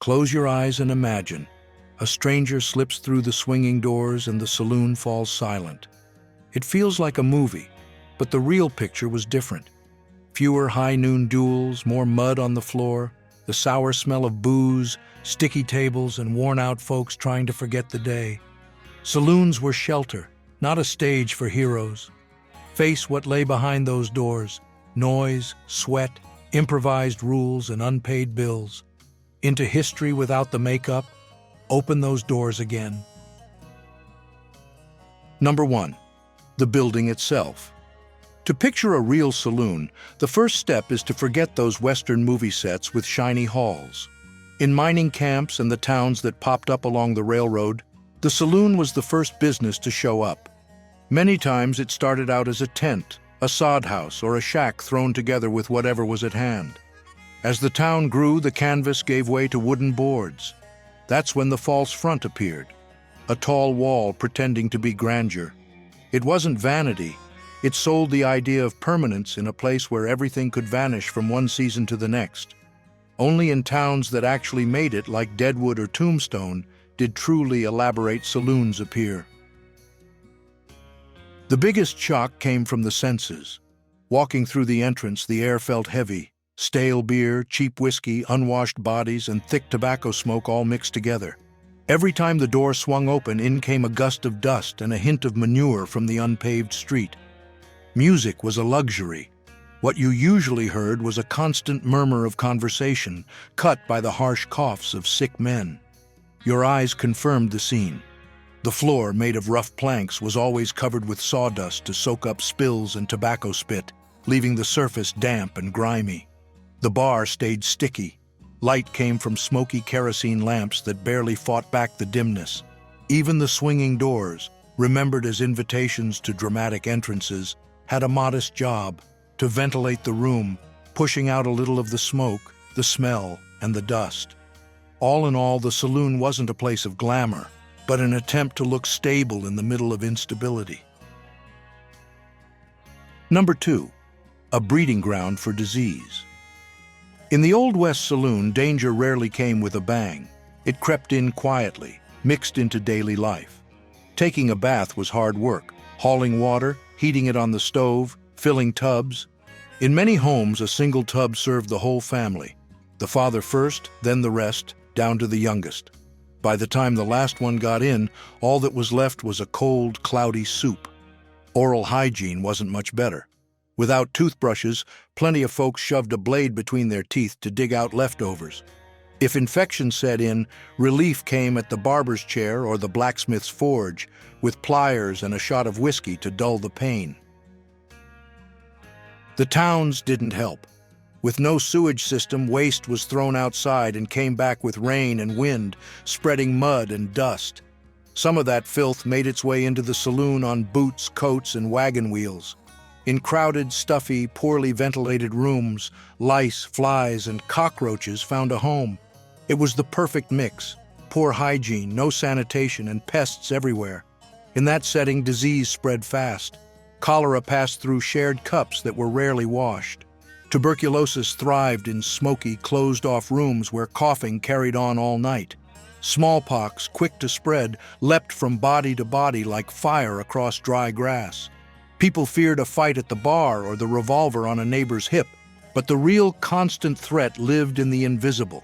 Close your eyes and imagine. A stranger slips through the swinging doors and the saloon falls silent. It feels like a movie, but the real picture was different. Fewer high-noon duels, more mud on the floor, the sour smell of booze, sticky tables, and worn-out folks trying to forget the day. Saloons were shelter, not a stage for heroes. Face what lay behind those doors: noise, sweat, improvised rules, and unpaid bills. Into history without the makeup, open those doors again. Number 1. The building itself. To picture a real saloon, the first step is to forget those Western movie sets with shiny halls. In mining camps and the towns that popped up along the railroad, the saloon was the first business to show up. Many times it started out as a tent, a sod house, or a shack thrown together with whatever was at hand. As the town grew, the canvas gave way to wooden boards. That's when the false front appeared, a tall wall pretending to be grandeur. It wasn't vanity. It sold the idea of permanence in a place where everything could vanish from one season to the next. Only in towns that actually made it, like Deadwood or Tombstone, did truly elaborate saloons appear. The biggest shock came from the senses. Walking through the entrance, the air felt heavy. Stale beer, cheap whiskey, unwashed bodies, and thick tobacco smoke all mixed together. Every time the door swung open, in came a gust of dust and a hint of manure from the unpaved street. Music was a luxury. What you usually heard was a constant murmur of conversation, cut by the harsh coughs of sick men. Your eyes confirmed the scene. The floor, made of rough planks, was always covered with sawdust to soak up spills and tobacco spit, leaving the surface damp and grimy. The bar stayed sticky. Light came from smoky kerosene lamps that barely fought back the dimness. Even the swinging doors, remembered as invitations to dramatic entrances, had a modest job: to ventilate the room, pushing out a little of the smoke, the smell, and the dust. All in all, the saloon wasn't a place of glamour, but an attempt to look stable in the middle of instability. Number 2. A breeding ground for disease. In the Old West saloon, danger rarely came with a bang. It crept in quietly, mixed into daily life. Taking a bath was hard work: hauling water, heating it on the stove, filling tubs. In many homes, a single tub served the whole family. The father first, then the rest, down to the youngest. By the time the last one got in, all that was left was a cold, cloudy soup. Oral hygiene wasn't much better. Without toothbrushes, plenty of folks shoved a blade between their teeth to dig out leftovers. If infection set in, relief came at the barber's chair or the blacksmith's forge, with pliers and a shot of whiskey to dull the pain. The towns didn't help. With no sewage system, waste was thrown outside and came back with rain and wind, spreading mud and dust. Some of that filth made its way into the saloon on boots, coats, and wagon wheels. In crowded, stuffy, poorly ventilated rooms, lice, flies, and cockroaches found a home. It was the perfect mix: poor hygiene, no sanitation, and pests everywhere. In that setting, disease spread fast. Cholera passed through shared cups that were rarely washed. Tuberculosis thrived in smoky, closed-off rooms where coughing carried on all night. Smallpox, quick to spread, leapt from body to body like fire across dry grass. People feared a fight at the bar or the revolver on a neighbor's hip, but the real constant threat lived in the invisible.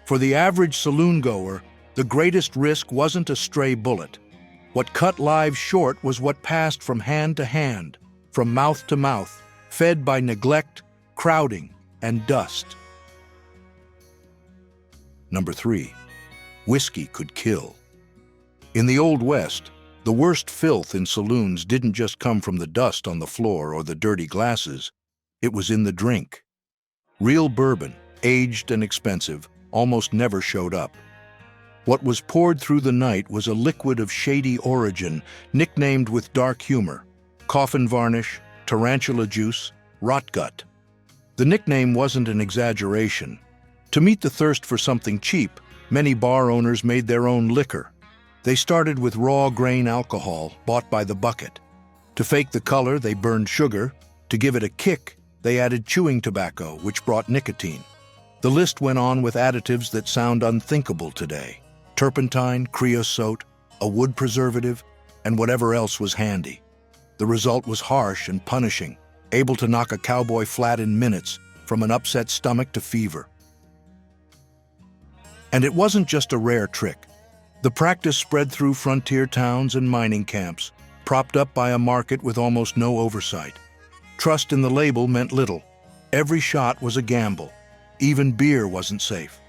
For the average saloon-goer, the greatest risk wasn't a stray bullet. What cut lives short was what passed from hand to hand, from mouth to mouth, fed by neglect, crowding, and dust. Number 3. Whiskey could kill. In the Old West, the worst filth in saloons didn't just come from the dust on the floor or the dirty glasses. It was in the drink. Real bourbon, aged and expensive, almost never showed up. What was poured through the night was a liquid of shady origin, nicknamed with dark humor: coffin varnish, tarantula juice, rotgut. The nickname wasn't an exaggeration. To meet the thirst for something cheap, many bar owners made their own liquor. They started with raw grain alcohol, bought by the bucket. To fake the color, they burned sugar. To give it a kick, they added chewing tobacco, which brought nicotine. The list went on with additives that sound unthinkable today: turpentine, creosote, a wood preservative, and whatever else was handy. The result was harsh and punishing, able to knock a cowboy flat in minutes, from an upset stomach to fever. And it wasn't just a rare trick. The practice spread through frontier towns and mining camps, propped up by a market with almost no oversight. Trust in the label meant little. Every shot was a gamble. Even beer wasn't safe.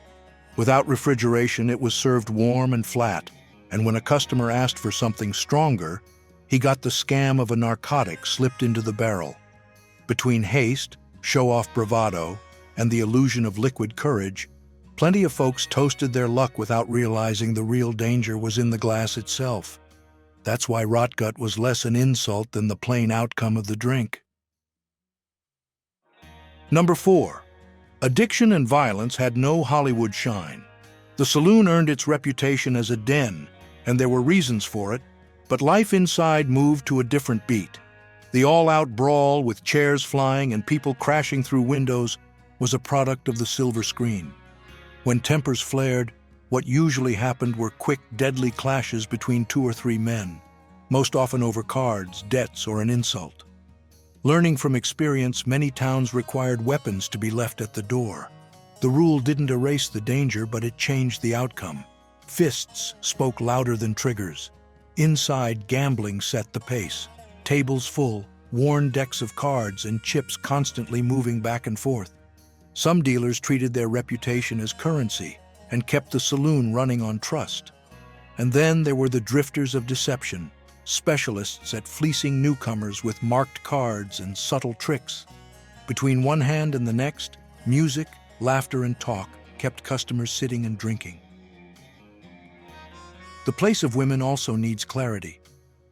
Without refrigeration, it was served warm and flat, and when a customer asked for something stronger, he got the scam of a narcotic slipped into the barrel. Between haste, show-off bravado, and the illusion of liquid courage, plenty of folks toasted their luck without realizing the real danger was in the glass itself. That's why rotgut was less an insult than the plain outcome of the drink. Number 4. Addiction and violence had no Hollywood shine. The saloon earned its reputation as a den, and there were reasons for it, but life inside moved to a different beat. The all-out brawl with chairs flying and people crashing through windows was a product of the silver screen. When tempers flared, what usually happened were quick, deadly clashes between 2 or 3 men, most often over cards, debts, or an insult. Learning from experience, many towns required weapons to be left at the door. The rule didn't erase the danger, but it changed the outcome. Fists spoke louder than triggers. Inside, gambling set the pace. Tables full, worn decks of cards, and chips constantly moving back and forth. Some dealers treated their reputation as currency and kept the saloon running on trust. And then there were the drifters of deception, specialists at fleecing newcomers with marked cards and subtle tricks. Between one hand and the next, music, laughter, and talk kept customers sitting and drinking. The place of women also needs clarity.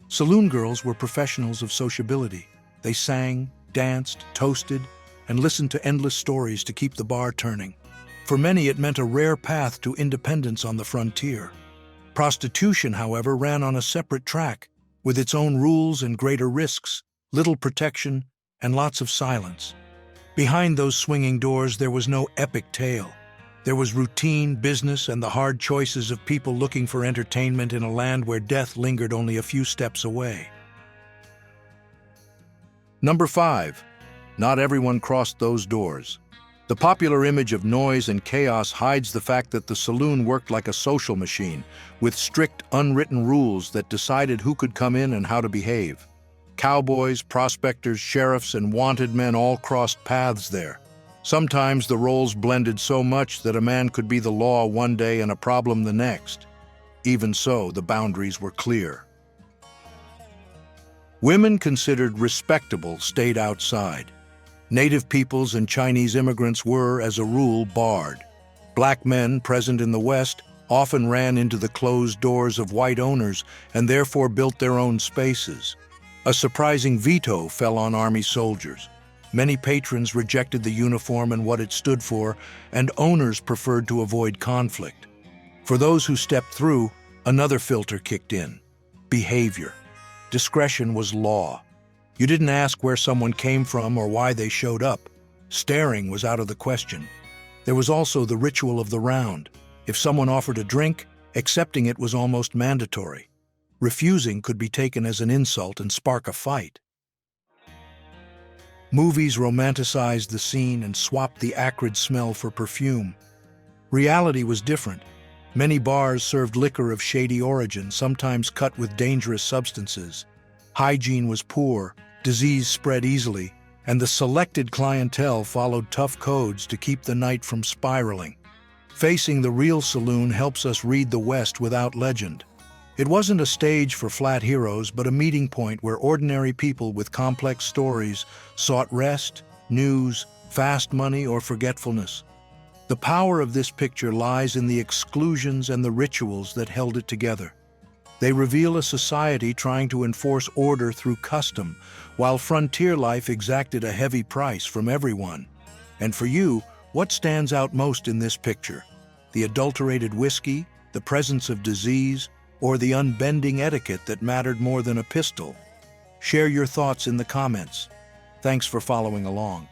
Saloon girls were professionals of sociability. They sang, danced, toasted, and listened to endless stories to keep the bar turning. For many, it meant a rare path to independence on the frontier. Prostitution, however, ran on a separate track, with its own rules and greater risks, little protection, and lots of silence. Behind those swinging doors, there was no epic tale. There was routine, business, and the hard choices of people looking for entertainment in a land where death lingered only a few steps away. Number 5. Not everyone crossed those doors. The popular image of noise and chaos hides the fact that the saloon worked like a social machine, with strict, unwritten rules that decided who could come in and how to behave. Cowboys, prospectors, sheriffs, and wanted men all crossed paths there. Sometimes the roles blended so much that a man could be the law one day and a problem the next. Even so, the boundaries were clear. Women considered respectable stayed outside. Native peoples and Chinese immigrants were, as a rule, barred. Black men present in the West often ran into the closed doors of white owners and therefore built their own spaces. A surprising veto fell on Army soldiers. Many patrons rejected the uniform and what it stood for, and owners preferred to avoid conflict. For those who stepped through, another filter kicked in: behavior. Discretion was law. You didn't ask where someone came from or why they showed up. Staring was out of the question. There was also the ritual of the round. If someone offered a drink, accepting it was almost mandatory. Refusing could be taken as an insult and spark a fight. Movies romanticized the scene and swapped the acrid smell for perfume. Reality was different. Many bars served liquor of shady origin, sometimes cut with dangerous substances. Hygiene was poor, disease spread easily, and the selected clientele followed tough codes to keep the night from spiraling. Facing the real saloon helps us read the West without legend. It wasn't a stage for flat heroes, but a meeting point where ordinary people with complex stories sought rest, news, fast money, or forgetfulness. The power of this picture lies in the exclusions and the rituals that held it together. They reveal a society trying to enforce order through custom, while frontier life exacted a heavy price from everyone. And for you, what stands out most in this picture? The adulterated whiskey, the presence of disease, or the unbending etiquette that mattered more than a pistol? Share your thoughts in the comments. Thanks for following along.